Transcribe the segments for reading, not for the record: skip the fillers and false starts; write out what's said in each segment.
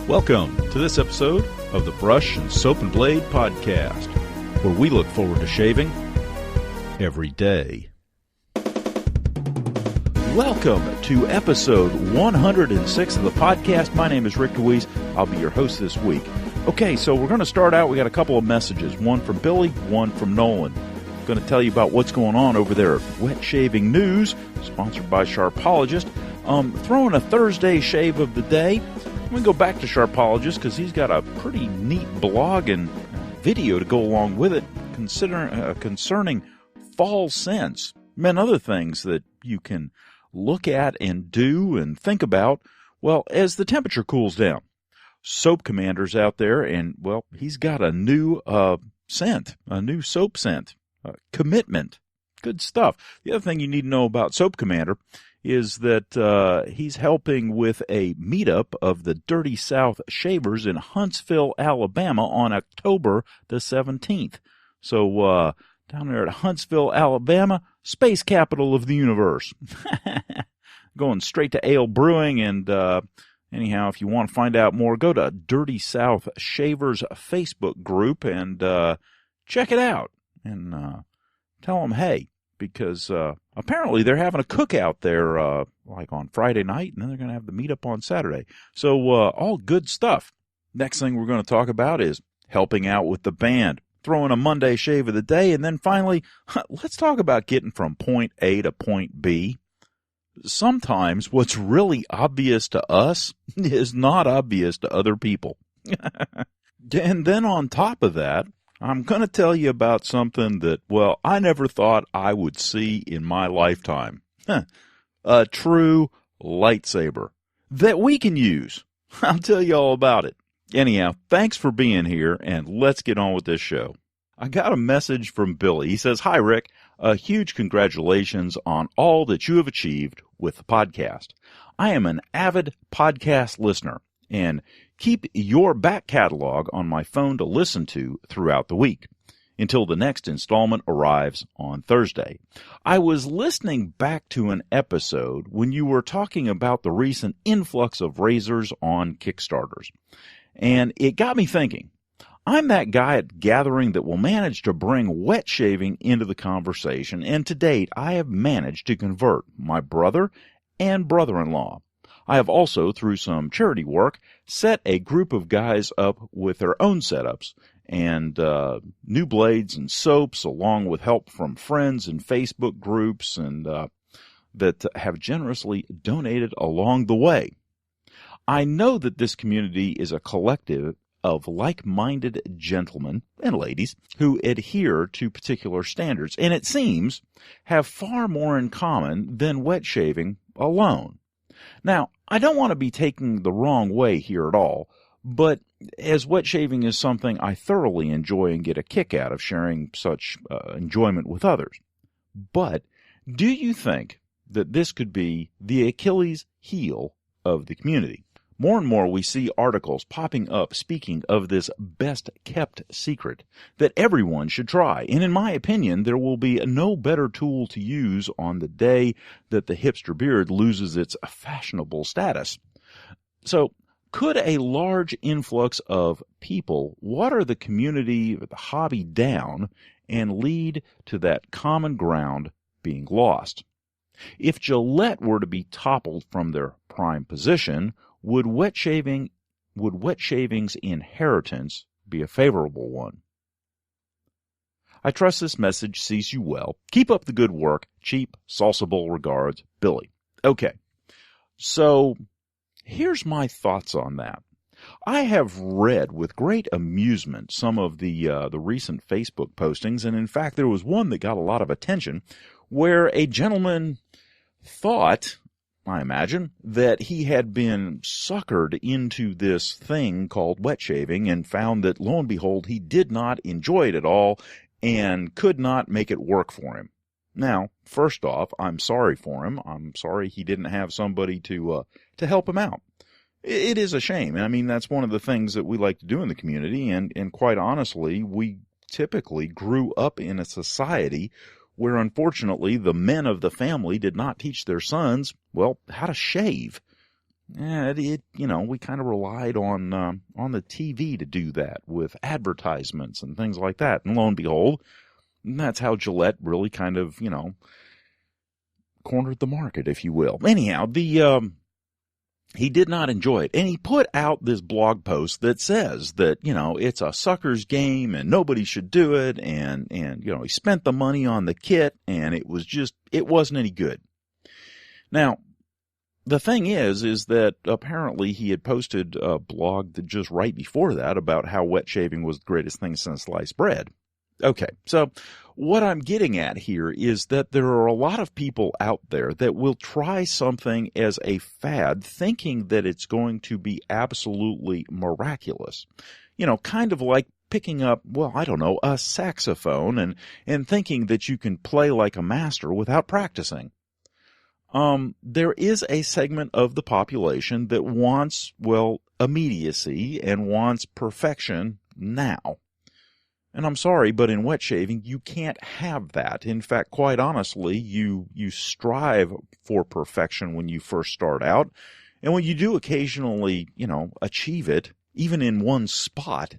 Welcome to this episode of the Brush and Soap and Blade Podcast, where we look forward to shaving every day. Welcome to episode 106 of the podcast. My name is Rick DeWeese. I'll be your host this week. Okay, so we're going to start out. We got a couple of messages, one from Billy, one from Nolan. I'm going to tell you about what's going on over there at Wet Shaving News, sponsored by Sharpologist. Throwing a Thursday shave of the day. I'm going to go back to Sharpologist because he's got a pretty neat blog and video to go along with it concerning fall scents and other things that you can look at and do and think about, well, as the temperature cools down. Soap Commander's out there, and, well, he's got a new scent, a new soap scent, Commitment. Good stuff. The other thing you need to know about Soap Commander is that he's helping with a meetup of the Dirty South Shavers in Huntsville, Alabama on October the 17th. So down there at Huntsville, Alabama, space capital of the universe. Going straight to ale brewing, and anyhow, if you want to find out more, go to Dirty South Shavers Facebook group and check it out and tell them, hey, because apparently they're having a cookout there like on Friday night, and then they're going to have the meetup on Saturday. So all good stuff. Next thing we're going to talk about is helping out with the band, throwing a Monday shave of the day, and then finally, let's talk about getting from point A to point B. Sometimes what's really obvious to us is not obvious to other people. And then on top of that, I'm going to tell you about something that, well, I never thought I would see in my lifetime. A true lightsaber that we can use. I'll tell you all about it. Anyhow, thanks for being here, and let's get on with this show. I got a message from Billy. He says, "Hi, Rick. A huge congratulations on all that you have achieved with the podcast. I am an avid podcast listener and keep your back catalog on my phone to listen to throughout the week until the next installment arrives on Thursday. I was listening back to an episode when you were talking about the recent influx of razors on Kickstarters, and it got me thinking. I'm that guy at gathering that will manage to bring wet shaving into the conversation, and to date I have managed to convert my brother and brother-in-law. I have also, through some charity work, set a group of guys up with their own setups and new blades and soaps, along with help from friends and Facebook groups and that have generously donated along the way. I know that this community is a collective of like-minded gentlemen and ladies who adhere to particular standards, and it seems have far more in common than wet shaving alone. Now, I don't want to be taken the wrong way here at all, but as wet shaving is something I thoroughly enjoy and get a kick out of sharing such enjoyment with others. But do you think that this could be the Achilles heel of the community? More and more we see articles popping up speaking of this best-kept secret that everyone should try. And in my opinion, there will be no better tool to use on the day that the hipster beard loses its fashionable status. So, could a large influx of people water the community, the hobby down, and lead to that common ground being lost? If Gillette were to be toppled from their prime position, would wet shaving's inheritance be a favorable one? I trust this message sees you well. Keep up the good work. Cheap, salsable regards, Billy. Okay, so here's my thoughts on that. I have read with great amusement some of the recent Facebook postings, and in fact there was one that got a lot of attention where a gentleman thought, I imagine, that he had been suckered into this thing called wet shaving and found that, lo and behold, he did not enjoy it at all and could not make it work for him. Now, first off, I'm sorry for him. I'm sorry he didn't have somebody to help him out. It is a shame. I mean, that's one of the things that we like to do in the community, and quite honestly, we typically grew up in a society where unfortunately the men of the family did not teach their sons, well, how to shave. we kind of relied on the TV to do that with advertisements and things like that. And lo and behold, that's how Gillette really kind of, cornered the market, if you will. Anyhow, he did not enjoy it. And he put out this blog post that says that, it's a sucker's game and nobody should do it. And he spent the money on the kit and it wasn't any good. Now, the thing is that apparently he had posted a blog that just right before that about how wet shaving was the greatest thing since sliced bread. Okay, so what I'm getting at here is that there are a lot of people out there that will try something as a fad thinking that it's going to be absolutely miraculous. Kind of like picking up, a saxophone and thinking that you can play like a master without practicing. There is a segment of the population that wants, immediacy and wants perfection now. And I'm sorry, but in wet shaving, you can't have that. In fact, quite honestly, you strive for perfection when you first start out. And when you do occasionally, achieve it, even in one spot,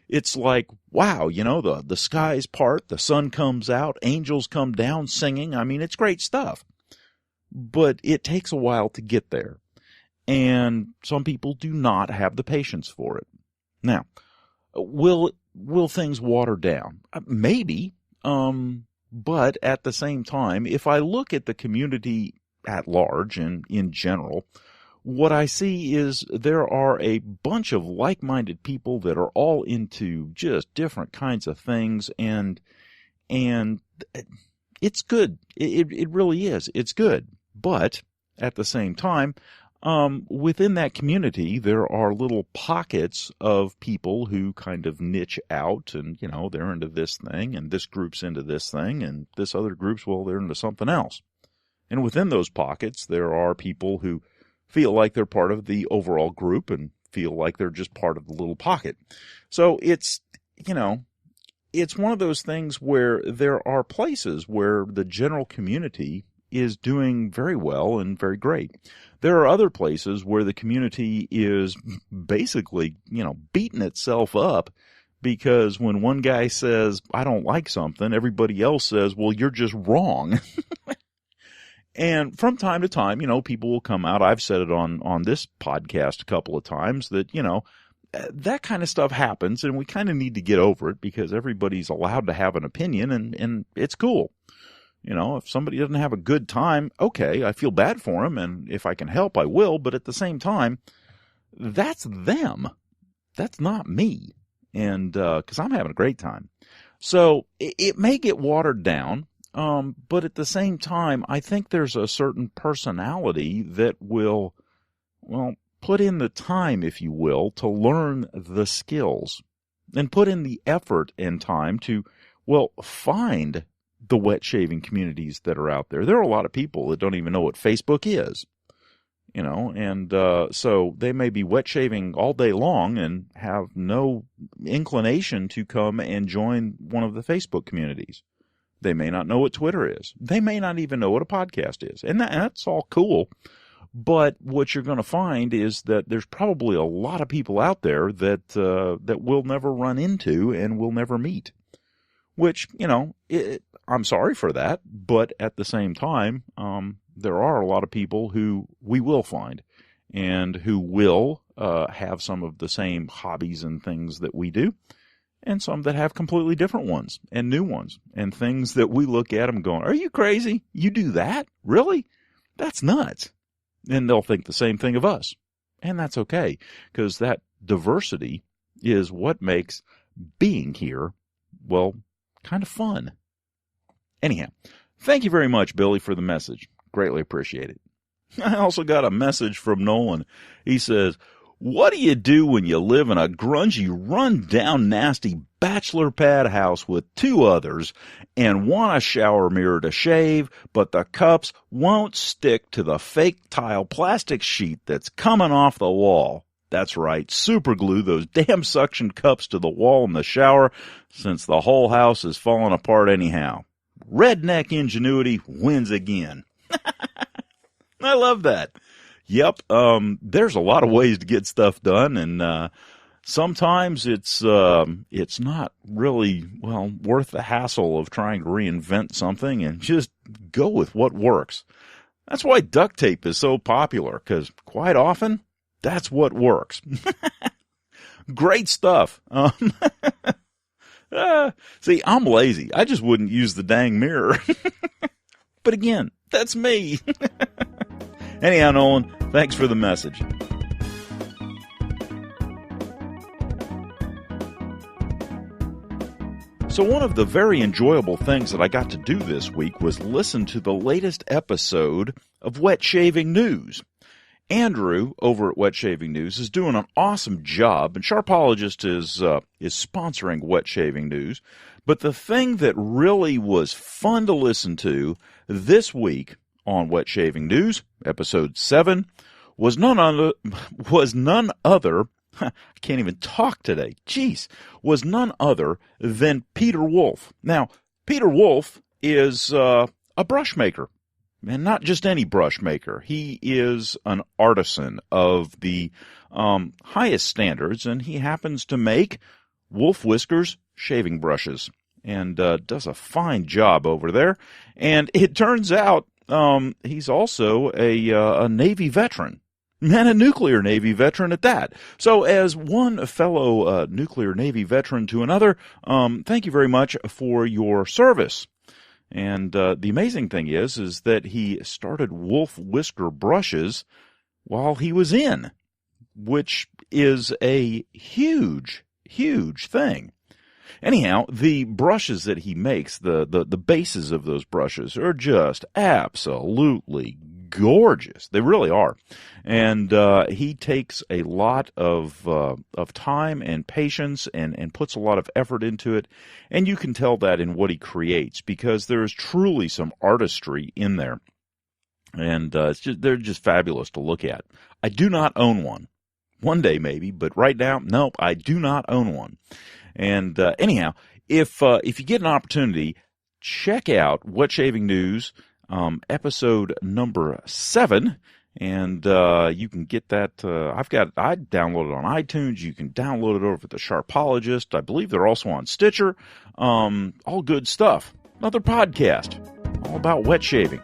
it's like, wow, the skies part, the sun comes out, angels come down singing. I mean, it's great stuff. But it takes a while to get there. And some people do not have the patience for it. Now, will things water down? Maybe. But at the same time, if I look at the community at large and in general, what I see is there are a bunch of like-minded people that are all into just different kinds of things, and it's good. It really is. It's good. But at the same time, within that community, there are little pockets of people who kind of niche out and, they're into this thing and this group's into this thing and this other group's, they're into something else. And within those pockets, there are people who feel like they're part of the overall group and feel like they're just part of the little pocket. So it's one of those things where there are places where the general community is doing very well and very great. There are other places where the community is basically, beating itself up because when one guy says, I don't like something, everybody else says, well, you're just wrong. And from time to time, people will come out. I've said it on this podcast a couple of times that, that kind of stuff happens and we kind of need to get over it because everybody's allowed to have an opinion and it's cool. If somebody doesn't have a good time, okay, I feel bad for them, and if I can help, I will, but at the same time, that's them. That's not me, and because I'm having a great time. So it may get watered down, but at the same time, I think there's a certain personality that will, put in the time, if you will, to learn the skills, and put in the effort and time to, find the wet shaving communities that are out there. There are a lot of people that don't even know what Facebook is, and so they may be wet shaving all day long and have no inclination to come and join one of the Facebook communities. They may not know what Twitter is. They may not even know what a podcast is, and that's all cool. But what you're going to find is that there's probably a lot of people out there that we'll never run into and we'll never meet. Which, I'm sorry for that, but at the same time, there are a lot of people who we will find and who will have some of the same hobbies and things that we do, and some that have completely different ones and new ones and things that we look at them going, are you crazy? You do that? Really? That's nuts. And they'll think the same thing of us. And that's okay, because that diversity is what makes being here, kind of fun. Anyhow, thank you very much, Billy, for the message. Greatly appreciate it. I also got a message from Nolan. He says, what do you do when you live in a grungy, run-down, nasty bachelor pad house with two others and want a shower mirror to shave, but the cups won't stick to the fake tile plastic sheet that's coming off the wall? That's right, super glue those damn suction cups to the wall in the shower since the whole house is falling apart anyhow. Redneck ingenuity wins again. I love that. Yep, there's a lot of ways to get stuff done, and sometimes it's not really, well, worth the hassle of trying to reinvent something, and just go with what works. That's why duct tape is so popular, because quite often, that's what works. Great stuff. See, I'm lazy. I just wouldn't use the dang mirror. But again, that's me. Anyhow, Nolan, thanks for the message. So one of the very enjoyable things that I got to do this week was listen to the latest episode of Wet Shaving News. Andrew over at Wet Shaving News is doing an awesome job, and Sharpologist is sponsoring Wet Shaving News. But the thing that really was fun to listen to this week on Wet Shaving News, episode 7, was none other. I can't even talk today. Jeez, was none other than Peter Wolf. Now, Peter Wolf is a brush maker. And not just any brush maker. He is an artisan of the highest standards, and he happens to make Wolf Whiskers shaving brushes, and does a fine job over there. And it turns out he's also a Navy veteran, and a nuclear Navy veteran at that. So as one fellow nuclear Navy veteran to another, thank you very much for your service. And the amazing thing is that he started Wolf Whisker brushes while he was in, which is a huge, huge thing. Anyhow, the brushes that he makes, the bases of those brushes are just absolutely gorgeous. They really are. And he takes a lot of time and patience and puts a lot of effort into it. And you can tell that in what he creates, because there is truly some artistry in there. And they're just fabulous to look at. I do not own one. One day maybe, but right now, nope, I do not own one. And anyhow, if you get an opportunity, check out Wet Shaving News, episode number 7, and you can get that. I downloaded it on iTunes. You can download it over at the Sharpologist. I believe they're also on Stitcher. All good stuff. Another podcast all about wet shaving.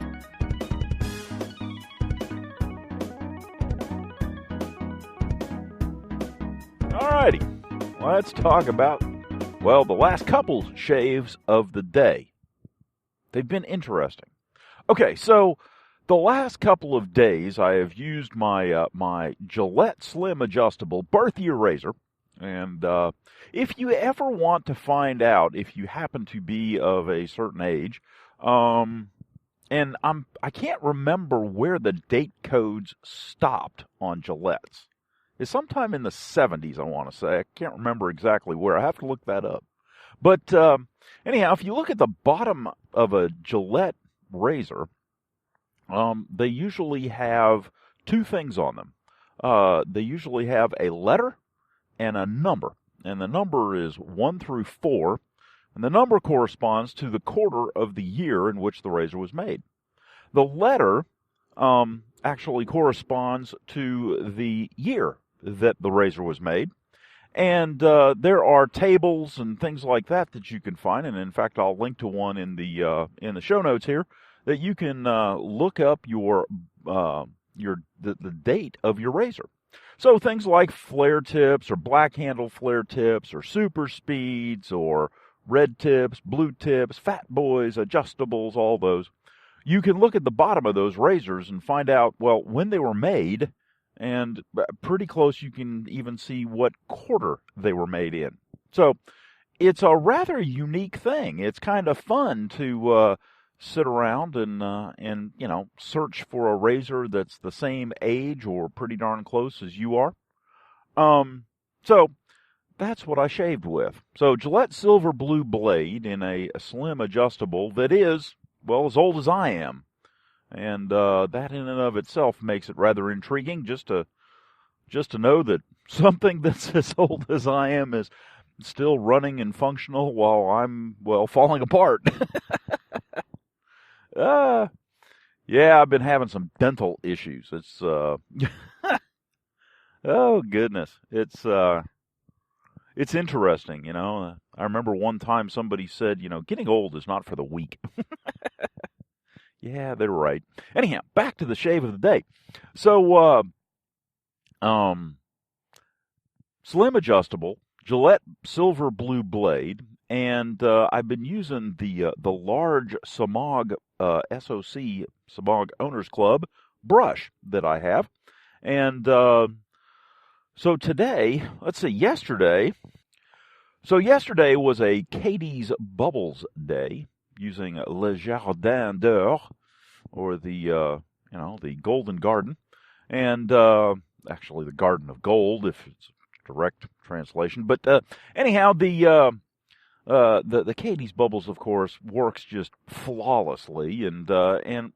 Alrighty, let's talk about, well, the last couple shaves of the day. They've been interesting. Okay, so the last couple of days I have used my my Gillette Slim Adjustable Birth Year Razor, and if you ever want to find out if you happen to be of a certain age, and I can't remember where the date codes stopped on Gillette's. It's sometime in the 70s, I want to say. I can't remember exactly where. I have to look that up. But anyhow, if you look at the bottom of a Gillette razor, they usually have two things on them. They usually have a letter and a number. And the number is 1 through 4. And the number corresponds to the quarter of the year in which the razor was made. The letter actually corresponds to the year that the razor was made. And there are tables and things like that you can find, and in fact, I'll link to one in the show notes here, that you can look up the date of your razor. So things like flare tips, or black handle flare tips, or super speeds, or red tips, blue tips, fat boys, adjustables, all those. You can look at the bottom of those razors and find out, well, when they were made. And pretty close, you can even see what quarter they were made in. So it's a rather unique thing. It's kind of fun to sit around and search for a razor that's the same age or pretty darn close as you are. So that's what I shaved with. So Gillette Silver Blue Blade in a slim adjustable that is, well, as old as I am. And that in and of itself makes it rather intriguing, just to know that something that's as old as I am is still running and functional while I'm, well, falling apart. Yeah, Yeah, I've been having some dental issues. It's oh goodness, it's interesting. I remember one time somebody said, getting old is not for the weak. Yeah, they're right. Anyhow, back to the shave of the day. So, slim adjustable Gillette silver blue blade, and I've been using the large Samog SOC Samog Owners Club brush that I have, and so today, let's see, yesterday. So yesterday was a Katie's Bubbles Day, using Le Jardin d'Or, or the Golden Garden, and actually the Garden of Gold, if it's a direct translation. But anyhow, the Katie's Bubbles, of course, works just flawlessly, and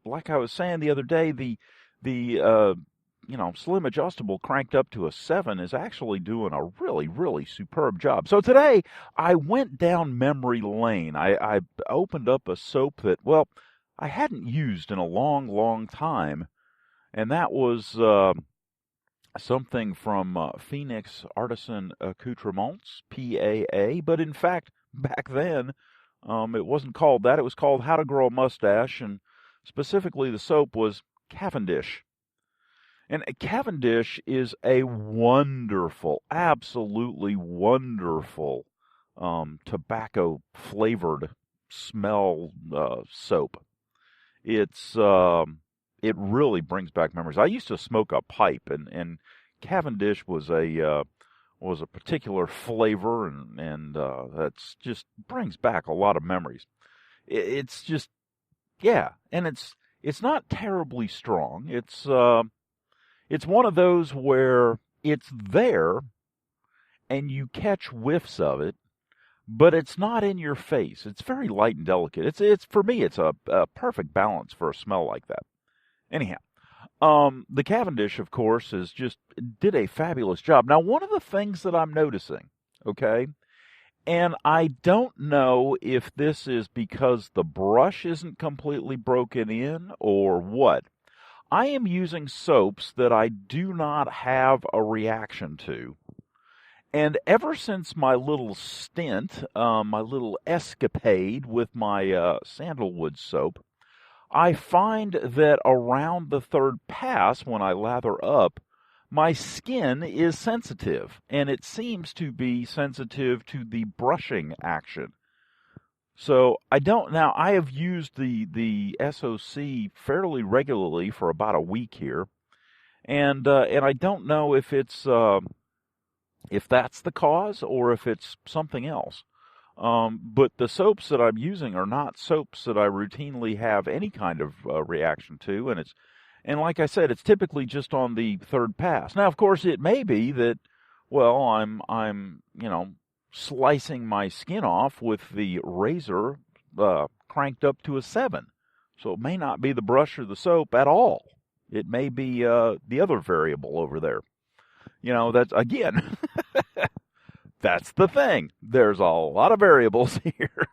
like I was saying the other day, the slim adjustable cranked up to a 7 is actually doing a really, really superb job. So today I went down memory lane. I opened up a soap that, well, I hadn't used in a long, long time, and that was something from Phoenix Artisan Accoutrements, PAA, but in fact, back then, it wasn't called that. It was called How to Grow a Mustache, and specifically the soap was Cavendish. And Cavendish is a wonderful, absolutely wonderful tobacco-flavored smell soap. It really brings back memories. I used to smoke a pipe, and Cavendish was a particular flavor, and that's just brings back a lot of memories. It's just, yeah, and it's not terribly strong. It's one of those where it's there, and you catch whiffs of it, but it's not in your face. It's very light and delicate. It's for me, it's a perfect balance for a smell like that. Anyhow, the Cavendish, of course, did a fabulous job. Now, one of the things that I'm noticing, okay, and I don't know if this is because the brush isn't completely broken in or what. I am using soaps that I do not have a reaction to. And ever since my little stint, my little escapade with my sandalwood soap, I find that around the third pass, when I lather up, my skin is sensitive. And it seems to be sensitive to the brushing action. So I have used the SOC fairly regularly for about a week here, and I don't know if it's if that's the cause or if it's something else. But the soaps that I'm using are not soaps that I routinely have any kind of reaction to, and like I said, it's typically just on the third pass. Now, of course, it may be that, well, I'm slicing my skin off with the razor cranked up to a 7. So it may not be the brush or the soap at all. It may be the other variable over there. That's, again, that's the thing. There's a lot of variables here.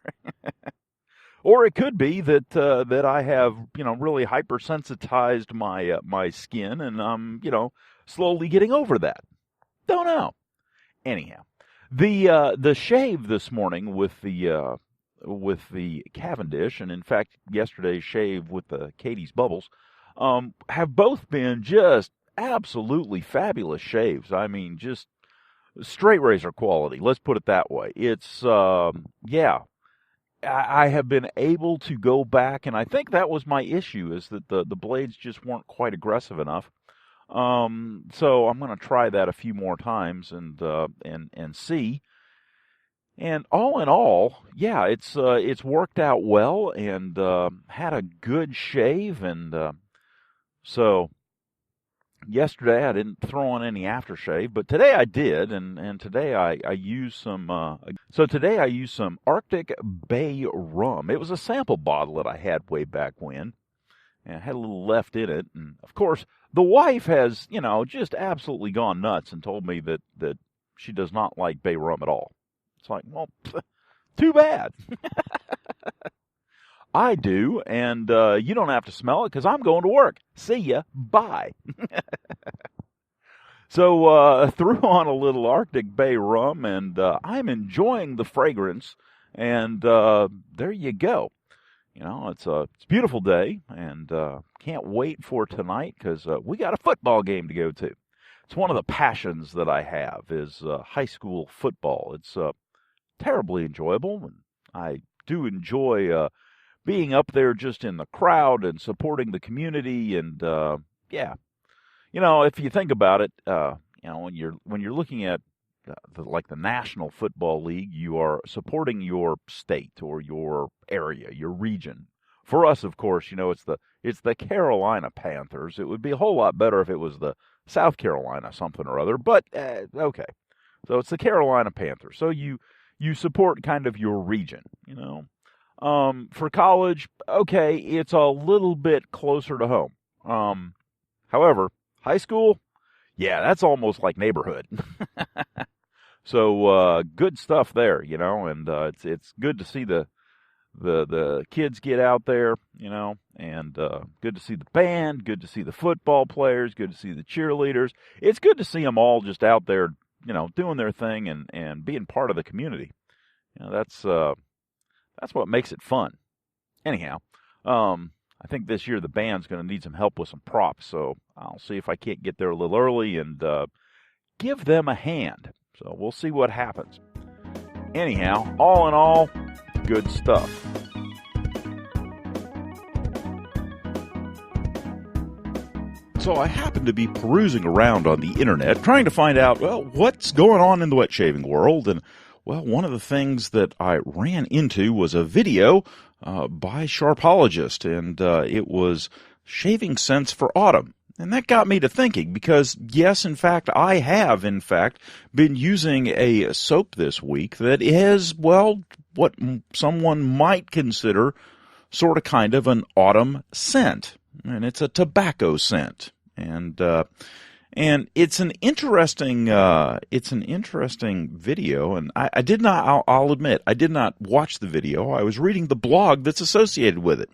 Or it could be that I have, really hypersensitized my skin, and I'm, slowly getting over that. Don't know. Anyhow. The shave this morning with the Cavendish, and in fact yesterday's shave with the Katie's Bubbles, have both been just absolutely fabulous shaves. I mean, just straight razor quality. Let's put it that way. It's I have been able to go back, and I think that was my issue, is that the blades just weren't quite aggressive enough. So I'm going to try that a few more times and see. And all in all, yeah, it's worked out well, and had a good shave, and so yesterday I didn't throw on any aftershave, but today I did, and today I used some. So today I used some Arctic Bay rum. It was a sample bottle that I had way back when, and I had a little left in it, and of course the wife has, just absolutely gone nuts and told me that she does not like bay rum at all. It's like, well, too bad. I do, and you don't have to smell it because I'm going to work. See ya. Bye. So threw on a little Arctic Bay rum, and I'm enjoying the fragrance, and there you go. You know, it's a beautiful day, and can't wait for tonight because we got a football game to go to. It's one of the passions that I have is high school football. It's terribly enjoyable, and I do enjoy being up there just in the crowd and supporting the community, and yeah. You know, if you think about it, you know, when you're looking at the National Football League, you are supporting your state or your area, your region. For us, of course, you know, it's the Carolina Panthers. It would be a whole lot better if it was the South Carolina something or other, but okay. So it's the Carolina Panthers. So you support kind of your region, you know. For college, okay, it's a little bit closer to home. However, high school, yeah, that's almost like neighborhood. So good stuff there, you know, and it's good to see the kids get out there, you know, and good to see the band, good to see the football players, good to see the cheerleaders. It's good to see them all just out there, you know, doing their thing and being part of the community. You know, that's what makes it fun. Anyhow, I think this year the band's going to need some help with some props, so I'll see if I can't get there a little early and give them a hand. So we'll see what happens. Anyhow, all in all, good stuff. So I happened to be perusing around on the internet trying to find out, well, what's going on in the wet shaving world, and well, one of the things that I ran into was a video by Sharpologist, and it was Shaving Scents for Autumn. And that got me to thinking because, yes, in fact, I have, in fact, been using a soap this week that is, well, what someone might consider sort of kind of an autumn scent. And it's a tobacco scent. And it's an interesting video, and I did not, I'll admit, I did not watch the video. I was reading the blog that's associated with it.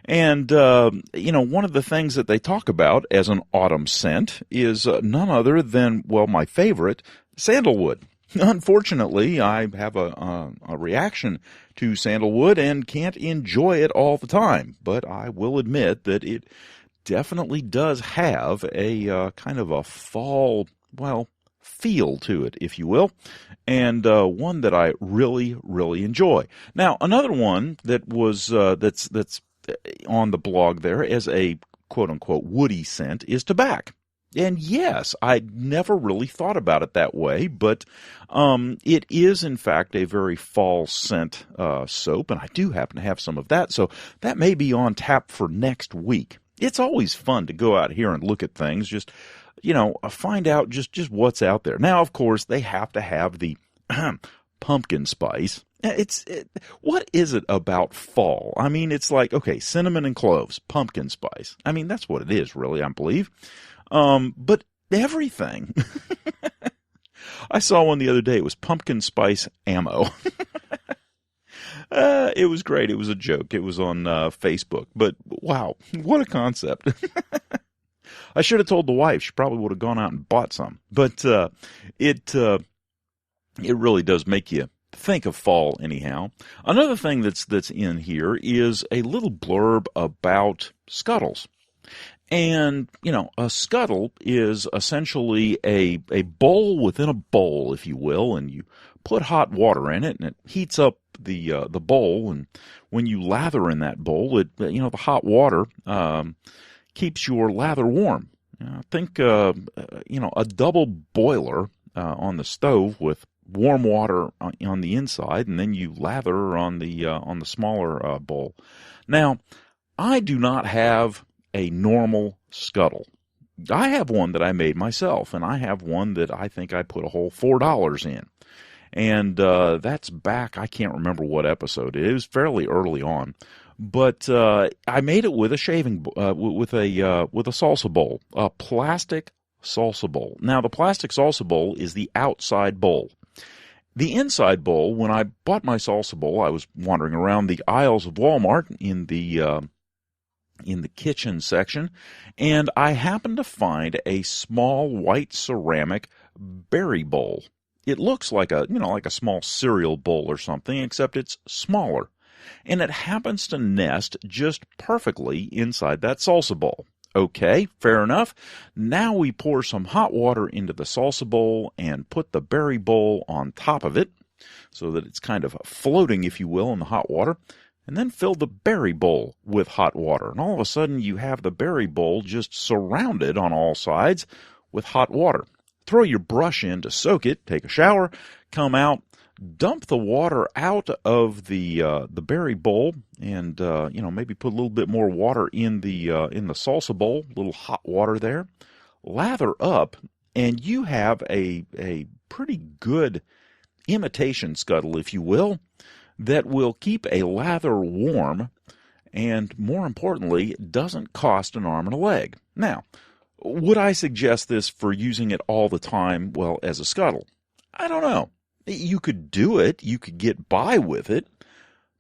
And, you know, one of the things that they talk about as an autumn scent is none other than, well, my favorite, sandalwood. Unfortunately, I have a reaction to sandalwood and can't enjoy it all the time, but I will admit that it definitely does have a kind of a fall, well, feel to it, if you will, and one that I really, really enjoy. Now, another one that was that's on the blog there as a quote-unquote woody scent is tobacco. And yes, I never really thought about it that way, but it is, in fact, a very fall scent soap, and I do happen to have some of that, so that may be on tap for next week. It's always fun to go out here and look at things, just, you know, find out just what's out there. Now, of course, they have to have the pumpkin spice. What is it about fall? I mean, it's like, okay, cinnamon and cloves, pumpkin spice. I mean, that's what it is, really, I believe. But everything. I saw one the other day. It was pumpkin spice ammo. It was great. It was a joke. It was on Facebook. But wow, what a concept. I should have told the wife. She probably would have gone out and bought some. But it really does make you think of fall anyhow. Another thing that's in here is a little blurb about scuttles. And, you know, a scuttle is essentially a bowl within a bowl, if you will, and you put hot water in it, and it heats up the bowl, and when you lather in that bowl, it, you know, the hot water keeps your lather warm. Think, you know, a double boiler on the stove with warm water on the inside, and then you lather on the smaller bowl. Now, I do not have a normal scuttle. I have one that I made myself, and I have one that I think I put a whole $4 in. And that's back, I can't remember what episode. It was fairly early on. But I made it with a shaving, with a salsa bowl, a plastic salsa bowl. Now, the plastic salsa bowl is the outside bowl. The inside bowl, when I bought my salsa bowl, I was wandering around the aisles of Walmart in the kitchen section, and I happened to find a small white ceramic berry bowl. It looks like a small cereal bowl or something, except it's smaller. And it happens to nest just perfectly inside that salsa bowl. Okay, fair enough. Now we pour some hot water into the salsa bowl and put the berry bowl on top of it so that it's kind of floating, if you will, in the hot water. And then fill the berry bowl with hot water. And all of a sudden you have the berry bowl just surrounded on all sides with hot water. Throw your brush in to soak it, take a shower, come out, dump the water out of the berry bowl, and maybe put a little bit more water in the salsa bowl, a little hot water there. Lather up, and you have a pretty good imitation scuttle, if you will, that will keep a lather warm, and more importantly, doesn't cost an arm and a leg. Now, would I suggest this for using it all the time, well, as a scuttle? I don't know. You could do it, you could get by with it,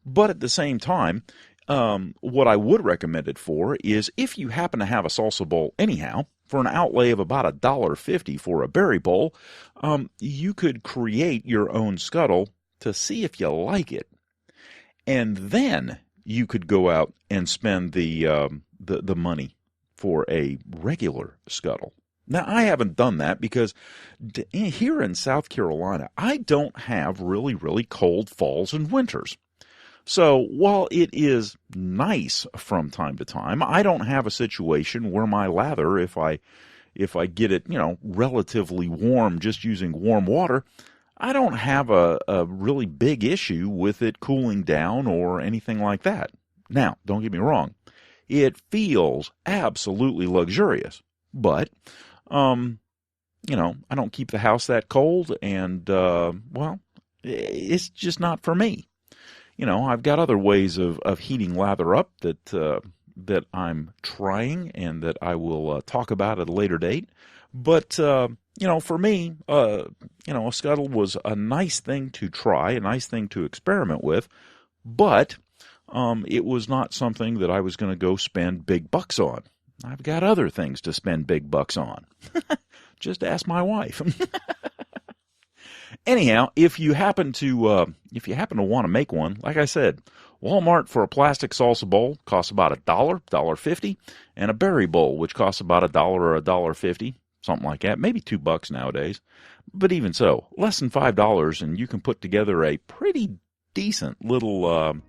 but at the same time, what I would recommend it for is if you happen to have a salsa bowl anyhow, for an outlay of about $1.50 for a berry bowl, you could create your own scuttle to see if you like it. And then you could go out and spend the money for a regular scuttle. Now, I haven't done that because here in South Carolina, I don't have really, really cold falls and winters. So while it is nice from time to time, I don't have a situation where my lather, if I get it, relatively warm just using warm water, I don't have a really big issue with it cooling down or anything like that. Now, don't get me wrong. It feels absolutely luxurious, but I don't keep the house that cold, and, it's just not for me. I've got other ways of heating lather up that I'm trying and that I will talk about at a later date. But, for me, a scuttle was a nice thing to try, a nice thing to experiment with, but it was not something that I was going to go spend big bucks on. I've got other things to spend big bucks on. Just ask my wife. Anyhow, if you happen to want to make one, like I said, Walmart for a plastic salsa bowl costs about $1.50, and a berry bowl, which costs about $1 or $1.50, something like that, maybe $2 nowadays. But even so, less than $5, and you can put together a pretty decent little,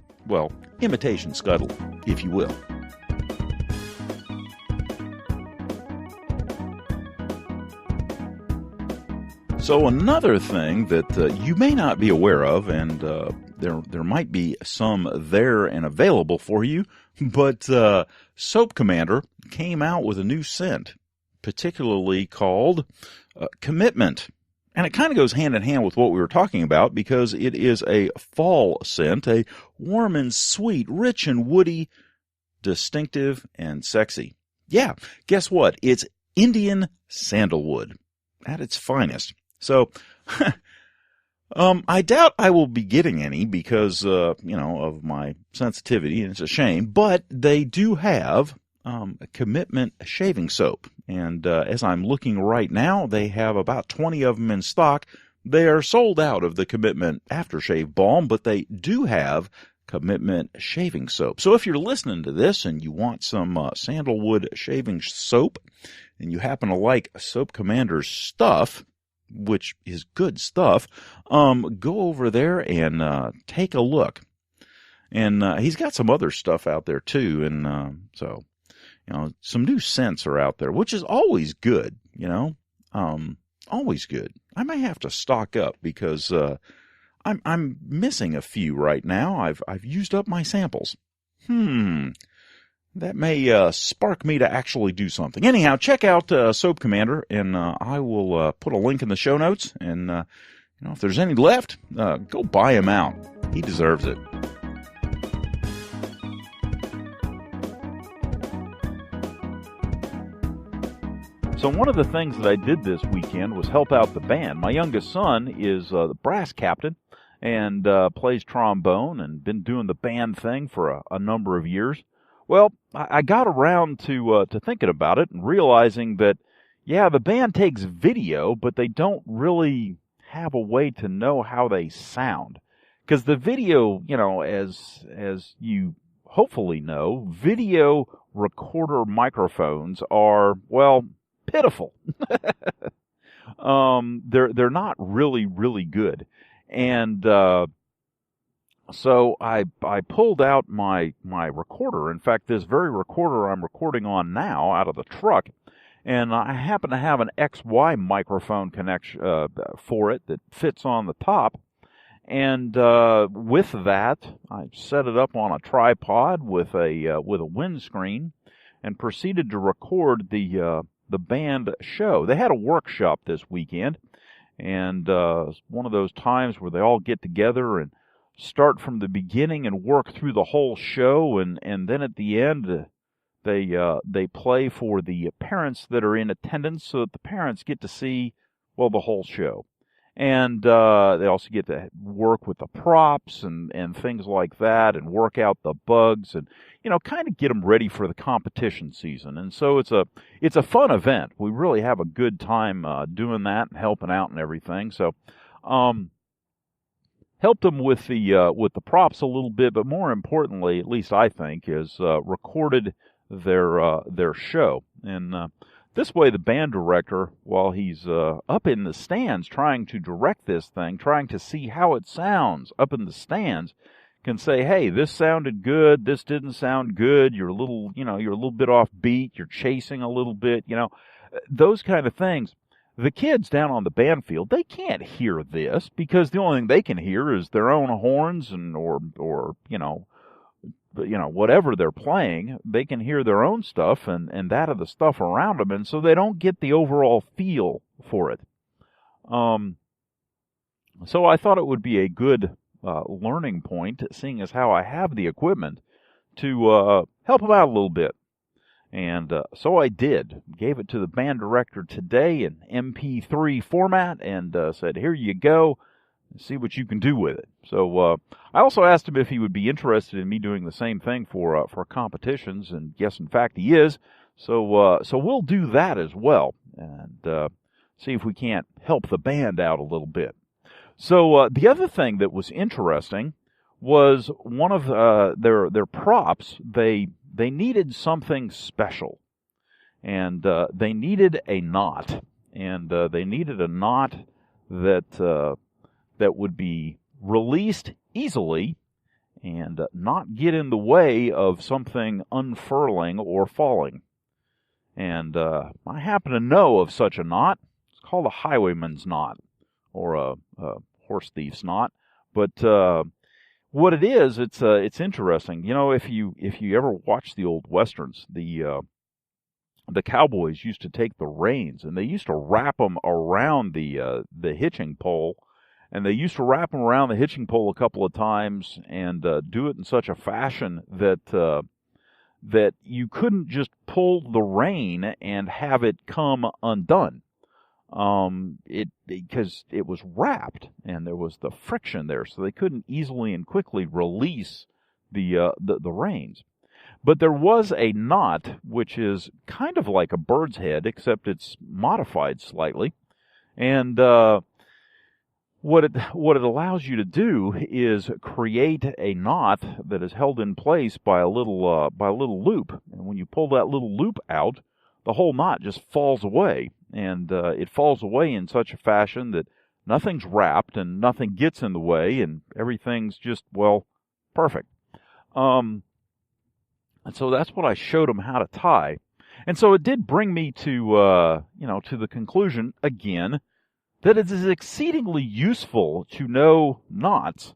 imitation scuttle, if you will. So another thing that you may not be aware of, and there might be some there and available for you, but Soap Commander came out with a new scent, particularly called Commitment. And it kind of goes hand in hand with what we were talking about because it is a fall scent, a warm and sweet, rich and woody, distinctive and sexy. Yeah, guess what? It's Indian sandalwood at its finest. So, I doubt I will be getting any because, of my sensitivity, and it's a shame, but they do have, a Commitment shaving soap. And, as I'm looking right now, they have about 20 of them in stock. They are sold out of the Commitment aftershave balm, but they do have Commitment shaving soap. So if you're listening to this and you want some, sandalwood shaving soap, and you happen to like Soap Commander's stuff, which is good stuff, go over there and take a look. And he's got some other stuff out there too, and so some new scents are out there, which is always good. Always good. I may have to stock up because I'm missing a few right now. I've used up my samples. That may spark me to actually do something. Anyhow, check out Soap Commander, and I will put a link in the show notes. And if there's any left, go buy him out. He deserves it. So one of the things that I did this weekend was help out the band. My youngest son is the brass captain and plays trombone and been doing the band thing for a number of years. Well, I got around to thinking about it and realizing that, yeah, the band takes video, but they don't really have a way to know how they sound. Because the video, as you hopefully know, video recorder microphones are, well, pitiful. They're not really good. And so I pulled out my recorder. In fact, this very recorder I'm recording on now out of the truck, and I happen to have an XY microphone connection for it that fits on the top. And with that, I set it up on a tripod with a windscreen, and proceeded to record the band show. They had a workshop this weekend, and one of those times where they all get together and start from the beginning and work through the whole show, and then at the end they play for the parents that are in attendance, so that the parents get to see, well, the whole show. And they also get to work with the props and things like that, and work out the bugs, and kind of get them ready for the competition season. And so it's a fun event. We really have a good time doing that and helping out and everything. So helped them with the props a little bit, but more importantly, at least I think, is recorded their show. And this way, the band director, while he's up in the stands trying to direct this thing, trying to see how it sounds up in the stands, can say, hey, this sounded good, this didn't sound good, you're a little bit off beat, you're chasing a little bit, those kind of things. The kids down on the band field, they can't hear this, because the only thing they can hear is their own horns or whatever they're playing. They can hear their own stuff and that of the stuff around them, and so they don't get the overall feel for it. So I thought it would be a good learning point, seeing as how I have the equipment, to help them out a little bit. And so I did. Gave it to the band director today in MP3 format, and said, here you go. See what you can do with it. So I also asked him if he would be interested in me doing the same thing for competitions, and yes, in fact, he is. So we'll do that as well, and see if we can't help the band out a little bit. So the other thing that was interesting was one of their props. They needed something special, and they needed a knot, and they needed a knot that would be released easily and not get in the way of something unfurling or falling. And I happen to know of such a knot. It's called a highwayman's knot, or a horse thief's knot. But what it is, it's interesting. If you ever watch the old westerns, the cowboys used to take the reins, and they used to wrap them around the hitching pole. And they used to wrap them around the hitching pole a couple of times, and do it in such a fashion that you couldn't just pull the rein and have it come undone. Because it was wrapped, and there was the friction there, so they couldn't easily and quickly release the reins. But there was a knot, which is kind of like a bird's head, except it's modified slightly, and what it allows you to do is create a knot that is held in place by a little loop. And when you pull that little loop out, the whole knot just falls away. And it falls away in such a fashion that nothing's wrapped and nothing gets in the way, and everything's just, well, perfect. And so that's what I showed them how to tie. And so it did bring me to the conclusion again that it is exceedingly useful to know knots,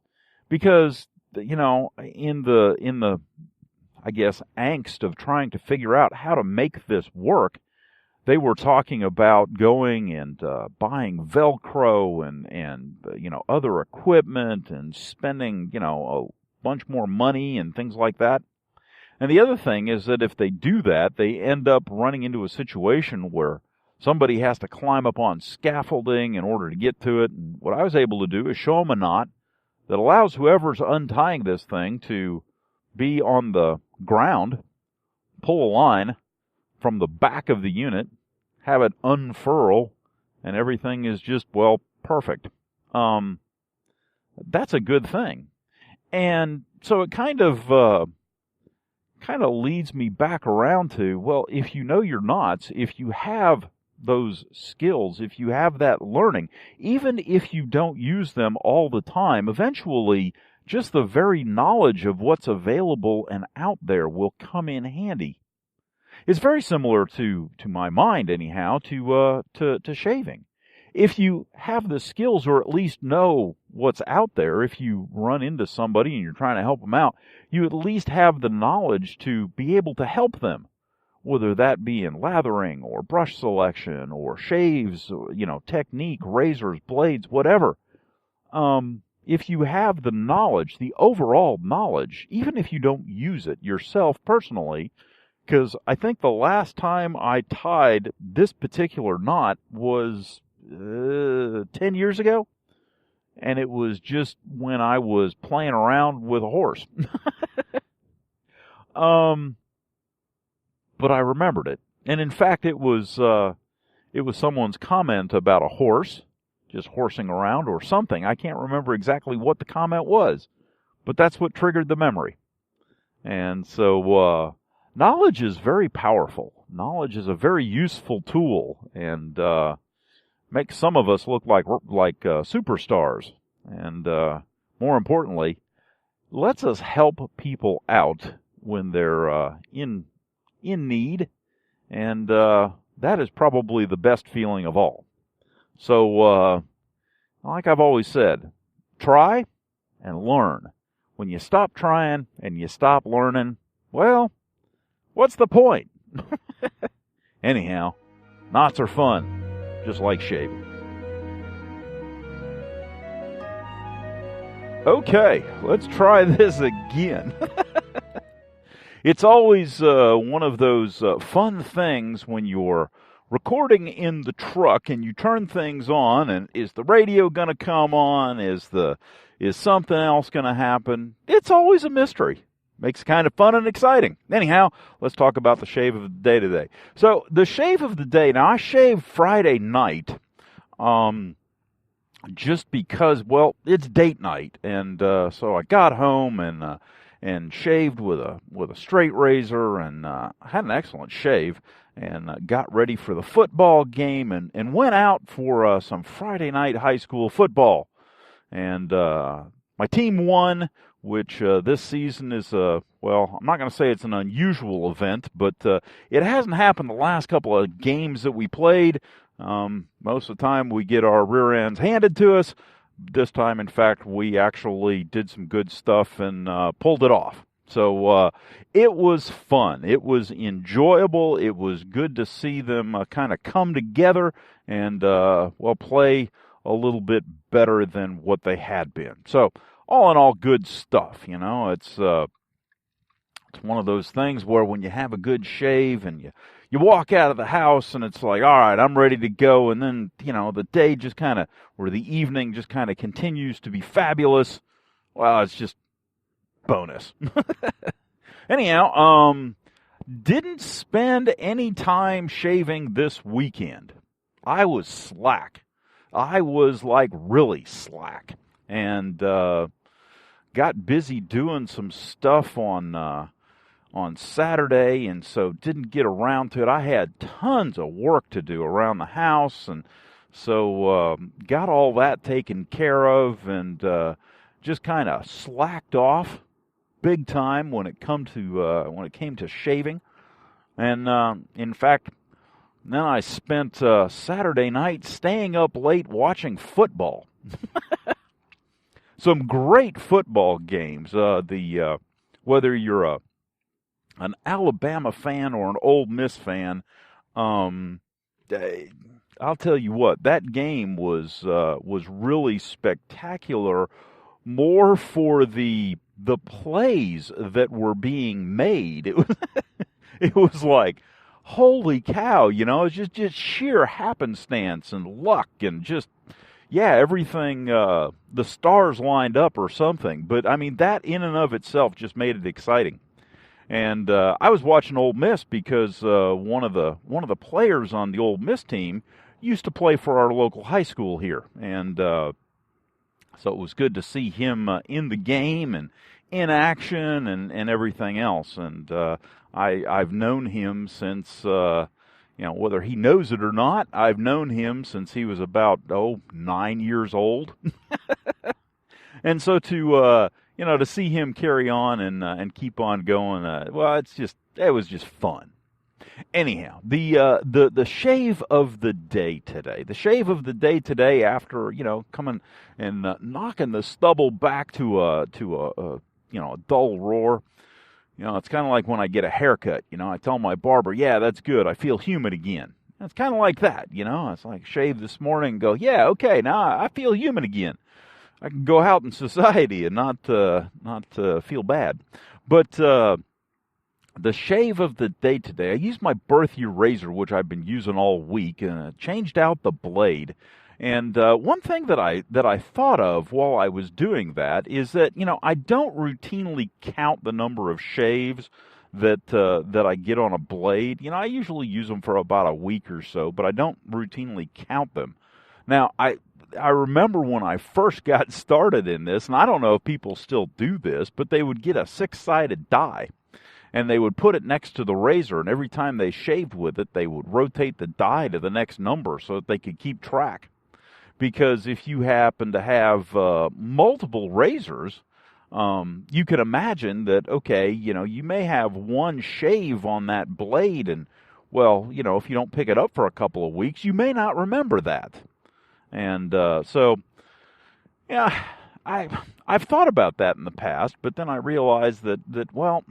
because in the I guess angst of trying to figure out how to make this work, they were talking about going and buying Velcro and other equipment, and spending a bunch more money and things like that. And the other thing is that if they do that, they end up running into a situation where somebody has to climb up on scaffolding in order to get to it. And what I was able to do is show them a knot that allows whoever's untying this thing to be on the ground, pull a line from the back of the unit, have it unfurl, and everything is just, well, perfect. That's a good thing. And so it kind of leads me back around to, well, if you know your knots, if you have those skills, if you have that learning, even if you don't use them all the time, eventually just the very knowledge of what's available and out there will come in handy. It's very similar to my mind, anyhow, to shaving. If you have the skills, or at least know what's out there, if you run into somebody and you're trying to help them out, you at least have the knowledge to be able to help them, whether that be in lathering or brush selection or shaves, or, technique, razors, blades, whatever. If you have the knowledge, the overall knowledge, even if you don't use it yourself personally, because I think the last time I tied this particular knot was 10 years ago, and it was just when I was playing around with a horse. But I remembered it, and in fact, it was someone's comment about a horse just horsing around or something. I can't remember exactly what the comment was, but that's what triggered the memory. And so, knowledge is very powerful. Knowledge is a very useful tool, and makes some of us look like superstars. And more importantly, lets us help people out when they're in need, and that is probably the best feeling of all. So, like I've always said, try and learn. When you stop trying and you stop learning, well, what's the point? Anyhow, knots are fun, just like shaving. Okay, let's try this again. It's always one of those fun things when you're recording in the truck and you turn things on, and is the radio going to come on? Is something else going to happen? It's always a mystery. Makes it kind of fun and exciting. Anyhow, let's talk about the shave of the day today. So the shave of the day, now I shaved Friday night, just because, well, it's date night, and so I got home and shaved with a straight razor, and had an excellent shave, and got ready for the football game, and went out for some Friday night high school football. And my team won, which this season is, well, I'm not going to say it's an unusual event, but it hasn't happened the last couple of games that we played. Most of the time we get our rear ends handed to us. This time, in fact, we actually did some good stuff and pulled it off. So it was fun. It was enjoyable. It was good to see them kind of come together and, well, play a little bit better than what they had been. So all in all, good stuff. It's one of those things where when you have a good shave and you walk out of the house and it's like, all right, I'm ready to go. And then, the day just kind of, or the evening just kind of continues to be fabulous. Well, it's just bonus. Anyhow, didn't spend any time shaving this weekend. I was slack. I was really slack. And got busy doing some stuff on Saturday, and so didn't get around to it. I had tons of work to do around the house, and so got all that taken care of, and just kind of slacked off big time when it came to shaving. And in fact, then I spent Saturday night staying up late watching football. Some great football games. Whether you're an Alabama fan or an Ole Miss fan, I'll tell you what, that game was really spectacular. More for the plays that were being made. It was like, holy cow, it's just sheer happenstance and luck and just, yeah, everything, the stars lined up or something. But, I mean, that in and of itself just made it exciting. And I was watching Ole Miss because one of the players on the Ole Miss team used to play for our local high school here. And so it was good to see him in the game and in action and everything else. And I've known him since, whether he knows it or not, I've known him since he was about, 9 years old. And so to see him carry on and keep on going, it was just fun. Anyhow, the shave of the day today. The shave of the day today, after coming and knocking the stubble back to a dull roar. It's kind of like when I get a haircut. I tell my barber, yeah, that's good. I feel human again. It's kind of like that. It's like shave this morning and go, yeah, okay, now I feel human again. I can go out in society and not feel bad. But the shave of the day today, I used my birth year razor, which I've been using all week, and changed out the blade. And one thing that I thought of while I was doing that is that I don't routinely count the number of shaves that I get on a blade. I usually use them for about a week or so, but I don't routinely count them. Now I remember when I first got started in this, and I don't know if people still do this, but they would get a 6-sided die, and they would put it next to the razor, and every time they shaved with it, they would rotate the die to the next number so that they could keep track. Because if you happen to have multiple razors, you can imagine that, okay, you may have one shave on that blade, and, well, if you don't pick it up for a couple of weeks, you may not remember that. And so, yeah, I've thought about that in the past, but then I realized that well,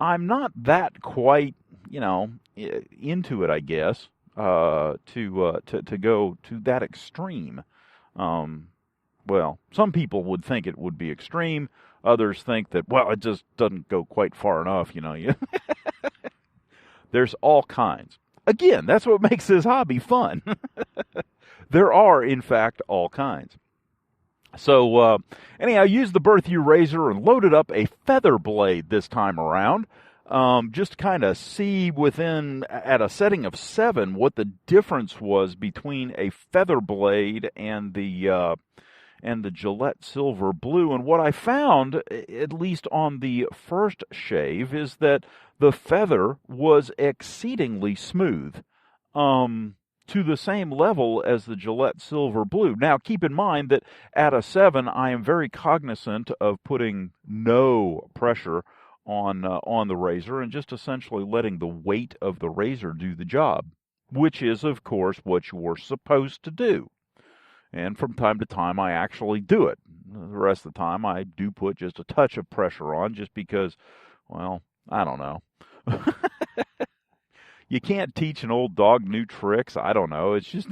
I'm not that quite, into it, I guess, to go to that extreme. Well, some people would think it would be extreme. Others think that, well, it just doesn't go quite far enough, There's all kinds. Again, that's what makes this hobby fun. There are, in fact, all kinds. So, anyhow, I used the birth year razor and loaded up a feather blade this time around, just to kind of see at a setting of 7, what the difference was between a feather blade and the Gillette Silver Blue. And what I found, at least on the first shave, is that the feather was exceedingly smooth. To the same level as the Gillette Silver Blue. Now, keep in mind that at a 7, I am very cognizant of putting no pressure on the razor and just essentially letting the weight of the razor do the job, which is, of course, what you're supposed to do. And from time to time, I actually do it. The rest of the time, I do put just a touch of pressure on just because, well, I don't know. You can't teach an old dog new tricks. I don't know. It's just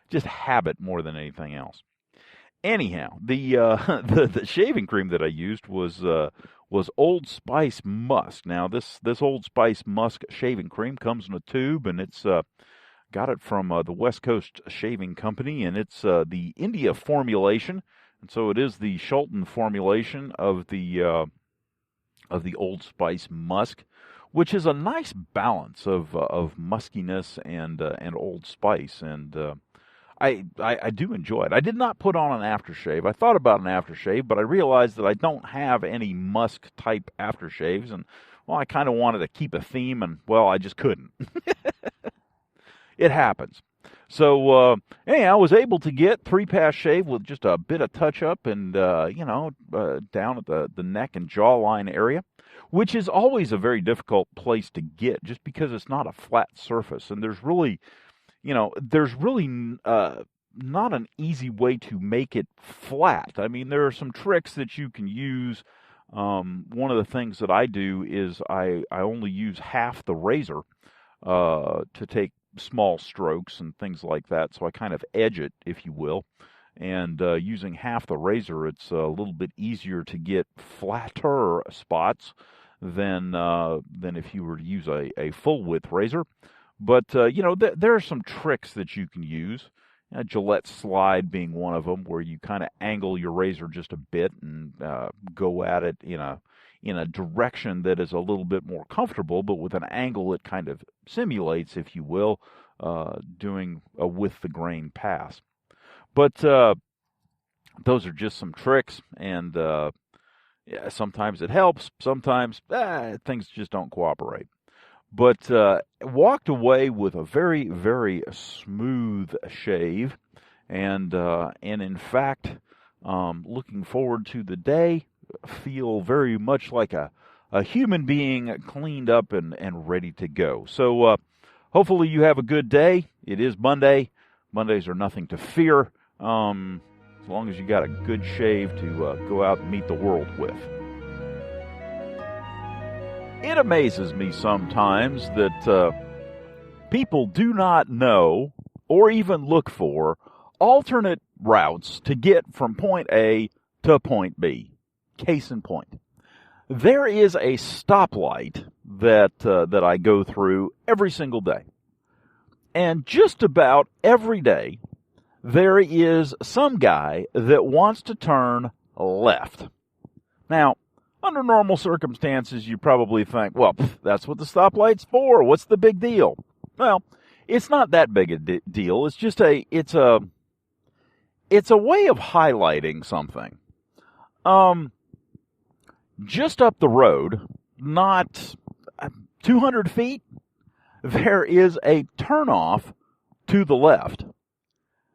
just habit more than anything else. Anyhow, the shaving cream that I used was Old Spice Musk. Now this Old Spice Musk shaving cream comes in a tube, and it's got it from the West Coast Shaving Company, and it's the India formulation, and so it is the Shulton formulation of the Old Spice Musk, which is a nice balance of muskiness and Old Spice, and I do enjoy it. I did not put on an aftershave. I thought about an aftershave, but I realized that I don't have any musk type aftershaves, and well, I kind of wanted to keep a theme, and well, I just couldn't. It happens. So anyhow, I was able to get 3-pass shave with just a bit of touch up and down at the neck and jawline area, which is always a very difficult place to get just because it's not a flat surface, and there's really not an easy way to make it flat. I mean, there are some tricks that you can use. One of the things that I do is I only use half the razor to take small strokes and things like that, so I kind of edge it, if you will, and using half the razor, it's a little bit easier to get flatter spots than if you were to use a full-width razor. But, there are some tricks that you can use. Gillette slide being one of them, where you kind of angle your razor just a bit and go at it in a direction that is a little bit more comfortable, but with an angle it kind of simulates, if you will, doing a with the grain pass. But those are just some tricks, and sometimes it helps, sometimes things just don't cooperate. But walked away with a very, very smooth shave, and in fact, looking forward to the day, feel very much like a human being, cleaned up and ready to go. So hopefully you have a good day. It is Monday. Mondays are nothing to fear, as long as you got a good shave to go out and meet the world with. It amazes me sometimes that people do not know or even look for alternate routes to get from point A to point B. Case in point, there is a stoplight that I go through every single day. And just about every day, there is some guy that wants to turn left. Now, under normal circumstances, you probably think, well, that's what the stoplight's for. What's the big deal? Well, it's not that big a deal. It's just it's a way of highlighting something. Just up the road, not 200 feet, there is a turnoff to the left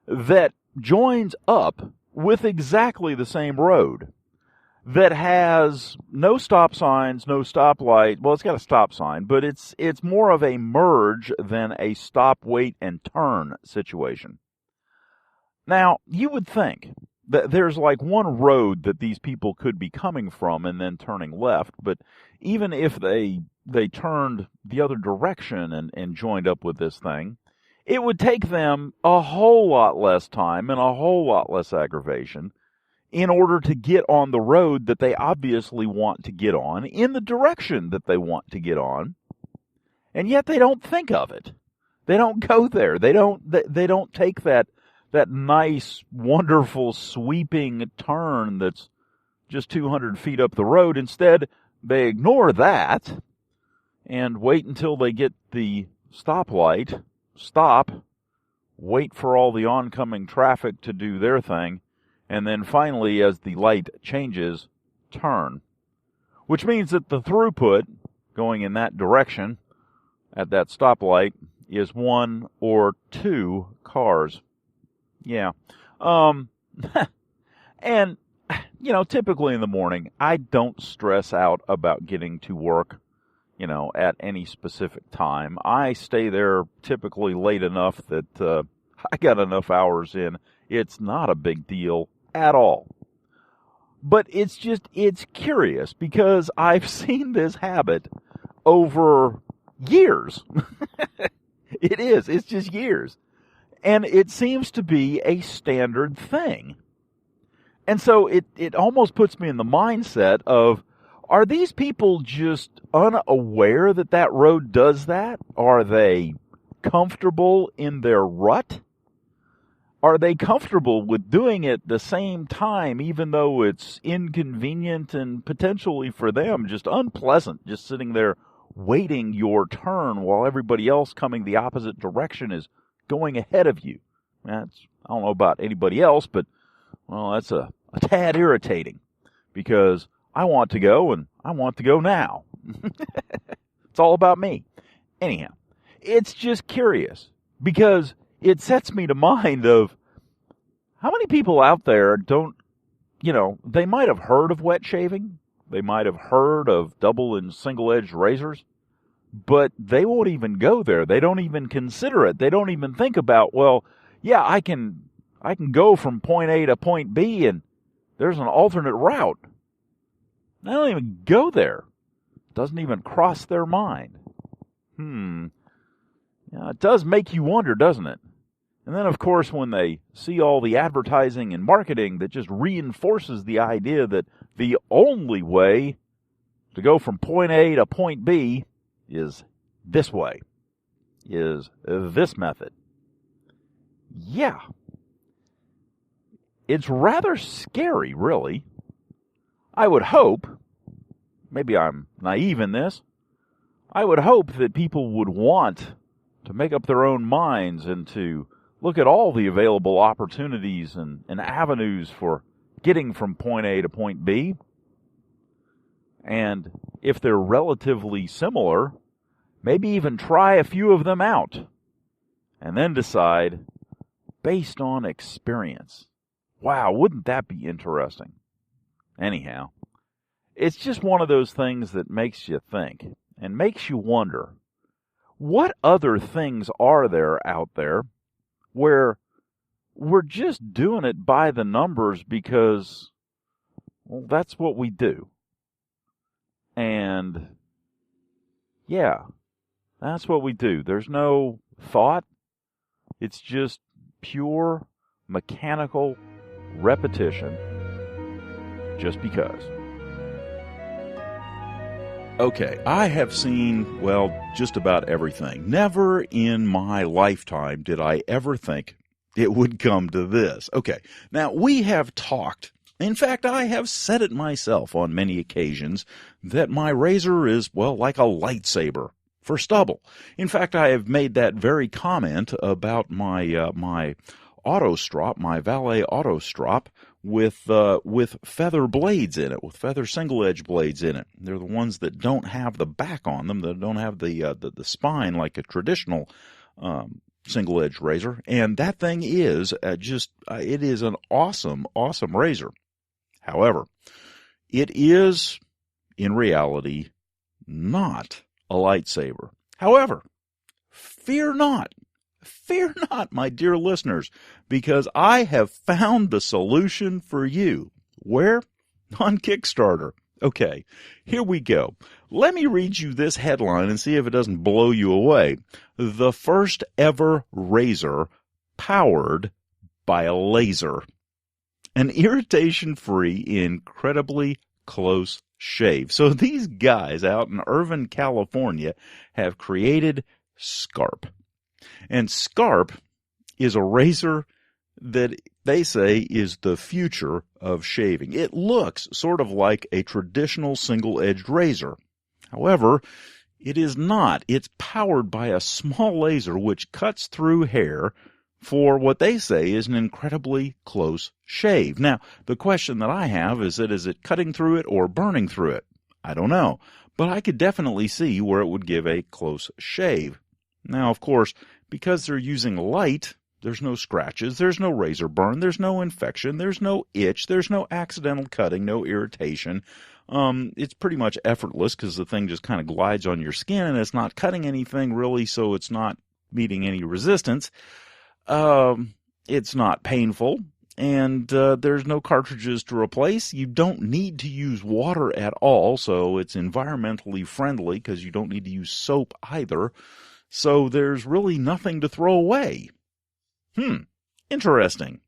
that joins up with exactly the same road, that has no stop signs, no stoplight. Well, it's got a stop sign, but it's more of a merge than a stop, wait, and turn situation. Now, you would think that there's like one road that these people could be coming from and then turning left, but even if they turned the other direction and joined up with this thing, it would take them a whole lot less time and a whole lot less aggravation in order to get on the road that they obviously want to get on, in the direction that they want to get on, and yet they don't think of it. They don't go there. They don't take that nice, wonderful, sweeping turn that's just 200 feet up the road. Instead, they ignore that and wait until they get the stoplight, stop, wait for all the oncoming traffic to do their thing, and then finally, as the light changes, turn. Which means that the throughput going in that direction at that stoplight is 1 or 2 cars. Yeah. And, typically in the morning, I don't stress out about getting to work, at any specific time. I stay there typically late enough that I got enough hours in. It's not a big deal at all. But it's curious because I've seen this habit over years. It's just years. And it seems to be a standard thing. And so it almost puts me in the mindset of, are these people just unaware that road does that? Are they comfortable in their rut? Are they comfortable with doing it the same time, even though it's inconvenient and potentially for them just unpleasant, just sitting there waiting your turn while everybody else coming the opposite direction is going ahead of you? I don't know about anybody else, but, well, that's a tad irritating, because I want to go, and I want to go now. It's all about me. Anyhow, it's just curious, because it sets me to mind of how many people out there don't, they might have heard of wet shaving, they might have heard of double and single-edged razors, but they won't even go there. They don't even consider it. They don't even think about, well, yeah, I can go from point A to point B, and there's an alternate route. They don't even go there. It doesn't even cross their mind. Yeah, it does make you wonder, doesn't it? And then, of course, when they see all the advertising and marketing that just reinforces the idea that the only way to go from point A to point B is this way, is this method. Yeah. It's rather scary, really. I would hope, maybe I'm naive in this, I would hope that people would want to make up their own minds and to look at all the available opportunities and avenues for getting from point A to point B. And if they're relatively similar, maybe even try a few of them out and then decide based on experience. Wow, wouldn't that be interesting? Anyhow, it's just one of those things that makes you think and makes you wonder, what other things are there out there where we're just doing it by the numbers because, well, that's what we do. And, yeah, that's what we do. There's no thought. It's just pure mechanical repetition just because. Okay, I have seen, well, just about everything. Never in my lifetime did I ever think it would come to this. Okay, now we have talked. In fact, I have said it myself on many occasions that my razor is, well, like a lightsaber for stubble. In fact, I have made that very comment about my my auto strop, my Valet auto strop, with feather blades in it, with feather single edge blades in it. They're the ones that don't have the back on them, that don't have the spine like a traditional single edge razor. And that thing is it is an awesome razor. However, it is in reality not a lightsaber. However, fear not, my dear listeners, because I have found the solution for you. Where? On Kickstarter. Okay, here we go. Let me read you this headline and see if it doesn't blow you away. The first ever razor powered by a laser. An irritation-free, incredibly close shave. So these guys out in Irvine, California have created Scarp. And Scarp is a razor that they say is the future of shaving. It looks sort of like a traditional single-edged razor. However, it is not. It's powered by a small laser which cuts through hair for what they say is an incredibly close shave. Now, the question that I have is it cutting through it or burning through it? I don't know. But I could definitely see where it would give a close shave. Now, of course, because they're using light, there's no scratches, there's no razor burn, there's no infection, there's no itch, there's no accidental cutting, no irritation. It's pretty much effortless because the thing just kind of glides on your skin and it's not cutting anything really, so it's not meeting any resistance. It's not painful, and there's no cartridges to replace. You don't need to use water at all, so it's environmentally friendly because you don't need to use soap either. So there's really nothing to throw away. Interesting.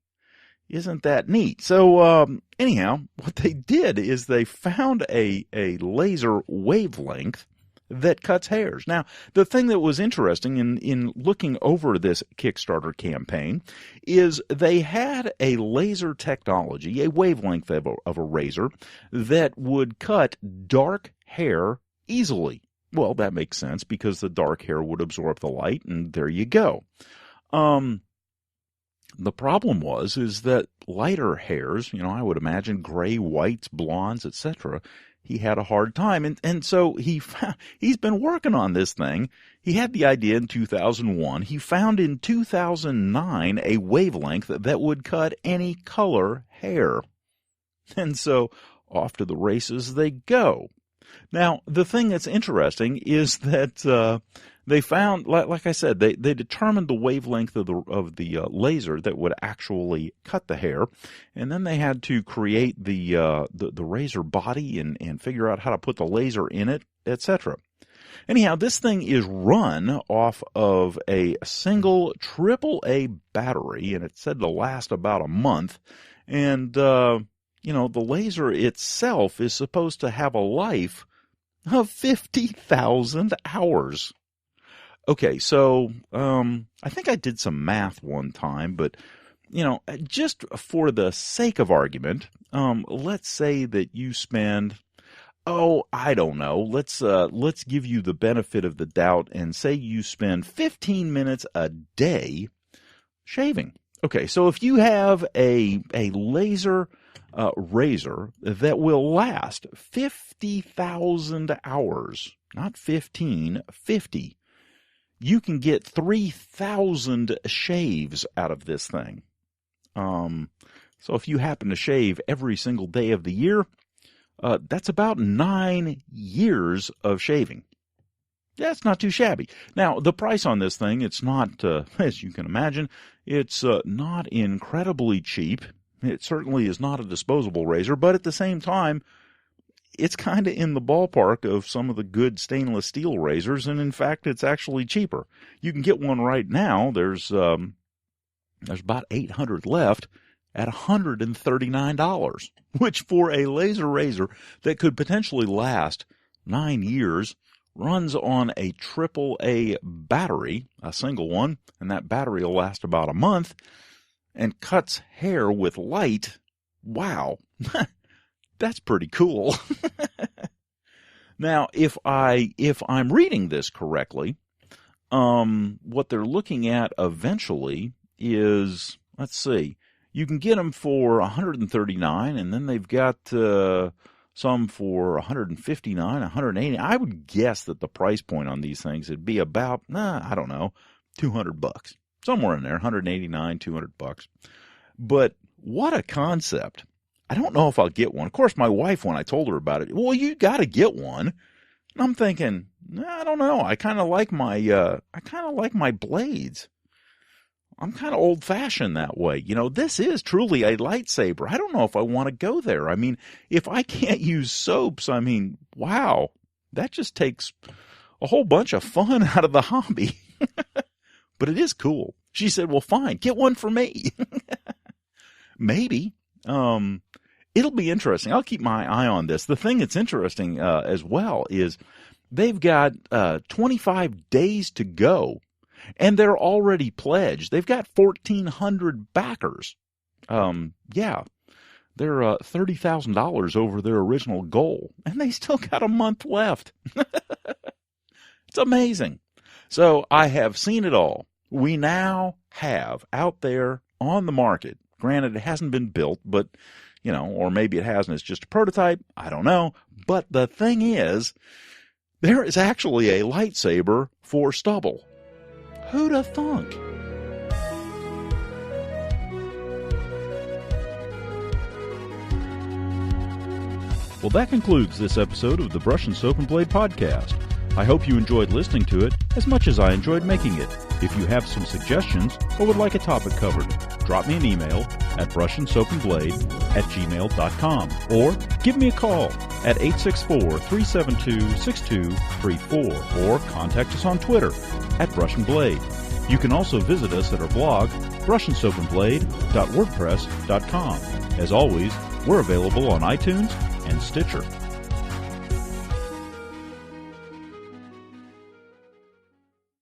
Isn't that neat? So anyhow, what they did is they found a laser wavelength that cuts hairs. Now, the thing that was interesting in looking over this Kickstarter campaign is they had a laser technology, a wavelength of a razor that would cut dark hair easily. Well, that makes sense because the dark hair would absorb the light, and there you go. The problem is that lighter hairs, I would imagine gray, whites, blondes, etc., he had a hard time. And so he's been working on this thing. He had the idea in 2001. He found in 2009 a wavelength that would cut any color hair. And so off to the races they go. Now, the thing that's interesting is that they found, like I said, they determined the wavelength of the laser that would actually cut the hair, and then they had to create the razor body and figure out how to put the laser in it, etc. Anyhow, this thing is run off of a single AAA battery, and it's said to last about a month. And the laser itself is supposed to have a life of 50,000 hours. Okay, so I think I did some math one time, but just for the sake of argument, let's say that you spend, I don't know, let's give you the benefit of the doubt and say you spend 15 minutes a day shaving. Okay, so if you have a laser razor that will last 50,000 hours, not 15, 50, you can get 3,000 shaves out of this thing. So if you happen to shave every single day of the year, that's about 9 years of shaving. Yeah, it's not too shabby. Now, the price on this thing, it's not, as you can imagine, it's not incredibly cheap. It certainly is not a disposable razor, but at the same time, it's kind of in the ballpark of some of the good stainless steel razors, and in fact, it's actually cheaper. You can get one right now. There's about 800 left at $139, which for a laser razor that could potentially last 9 years, runs on a AAA battery, a single one, and that battery will last about a month, and cuts hair with light. Wow. That's pretty cool. Now, if I'm reading this correctly, what they're looking at eventually is, let's see, you can get them for $139, and then they've got some for $159, $180. I would guess that the price point on these things would be about, I don't know, $200, somewhere in there, $189, $200. But what a concept! I don't know if I'll get one. Of course, my wife, when I told her about it, well, you got to get one. And I'm thinking, I don't know. I kind of like my blades. I'm kind of old-fashioned that way. This is truly a lightsaber. I don't know if I want to go there. I mean, if I can't use soaps, wow, that just takes a whole bunch of fun out of the hobby. But it is cool. She said, well, fine, get one for me. Maybe. It'll be interesting. I'll keep my eye on this. The thing that's interesting as well is they've got 25 days to go, and they're already pledged. They've got 1,400 backers. Yeah, they're $30,000 over their original goal, and they still got a month left. It's amazing. So I have seen it all. We now have out there on the market, granted it hasn't been built, but or maybe it hasn't, it's just a prototype, I don't know. But the thing is, there is actually a lightsaber for stubble. Who'd have thunk? Well, that concludes this episode of the Brush and Soap and Blade Podcast. I hope you enjoyed listening to it as much as I enjoyed making it. If you have some suggestions or would like a topic covered, drop me an email at BrushnSoapnBlade@gmail.com or give me a call at 864-372-6234 or contact us on Twitter at BrushnBlade. You can also visit us at our blog, BrushnSoapnBlade.wordpress.com. As always, we're available on iTunes and Stitcher.